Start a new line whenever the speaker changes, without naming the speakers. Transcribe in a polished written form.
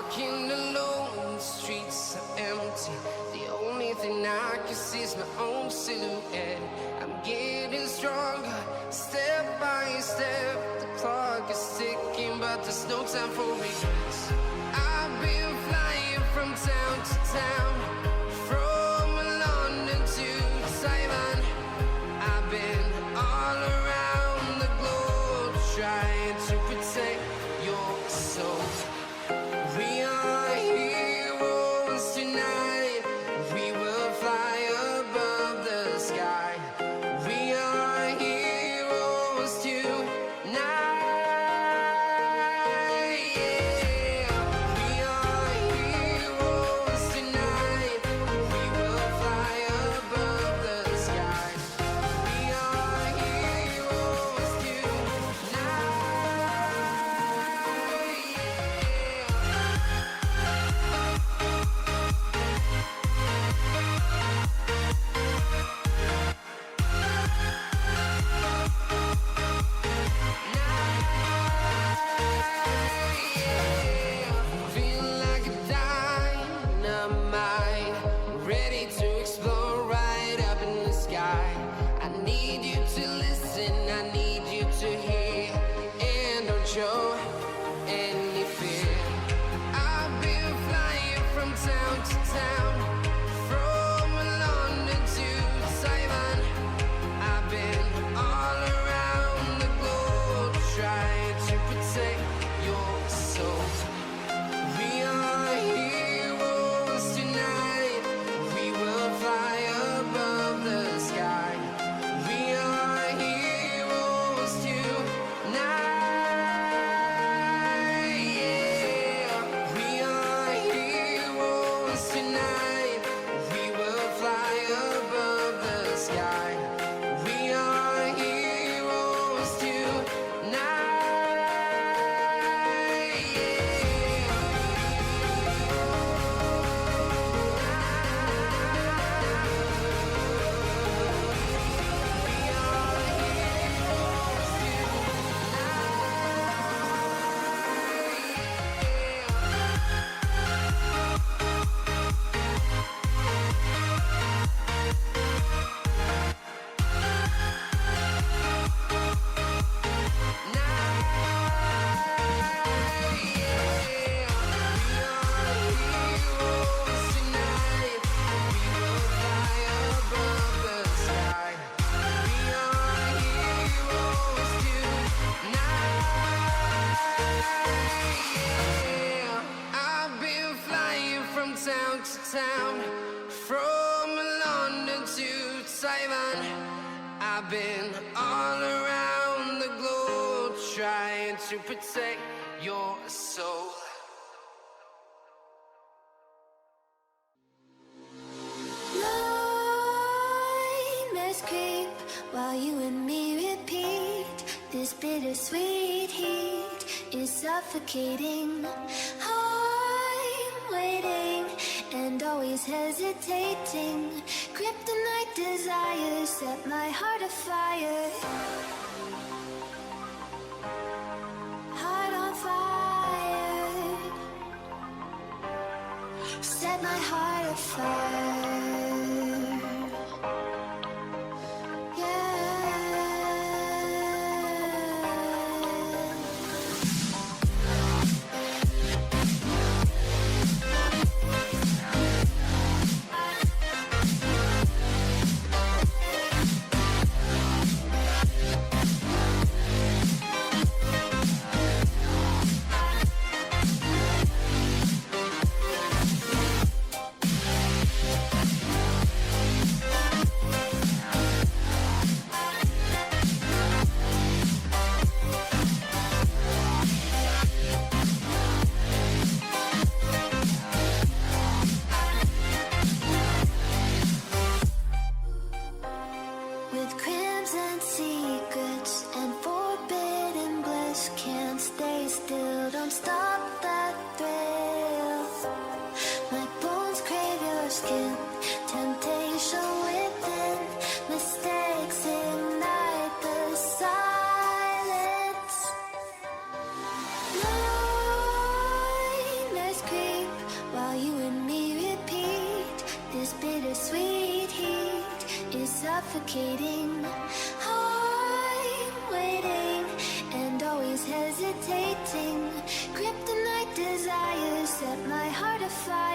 walking alone, the streets are empty. The only thing I can see is my own silhouette. I'm getting stronger, step by step. The clock is ticking, but there's no time for regrets. I've been flying from town to town, from London to Taiwan. I've been all around the globe, trying to protect your soul. We are heroes tonight. We will fly above the sky. We are heroes tonight. Yeah. We are heroes tonight. We will fly above the sky. We are heroes tonight. Feel like a dynamite, ready to explode right up in the sky. I need you to listen, I need you to hear, and don't show any fear. I've been flying from town to town, from London to Taiwan. I've been all around the globe, trying to protect your soul. We are heroes tonight. We will fly above the sky. We are heroes tonight. Yeah. We are heroes tonight. We will fly above the sky. We are heroes tonight. I've been flying from town to town, from London to Taiwan. I've been all around the globe, trying to protect your soul.
Nightmares creep while you and me repeat. This bittersweet heat is suffocating. I'm waiting and always hesitating. Kryptonite desires set my heart afire. Heart on fire. Set my heart afire. With crimson secrets and forbidden bliss, can't stay still, don't stop that thrill. My bones crave your skin, temptation within, mistakes ignite the silence. Nightmares creep is suffocating. I'm waiting and always hesitating. Kryptonite desires set my heart afire.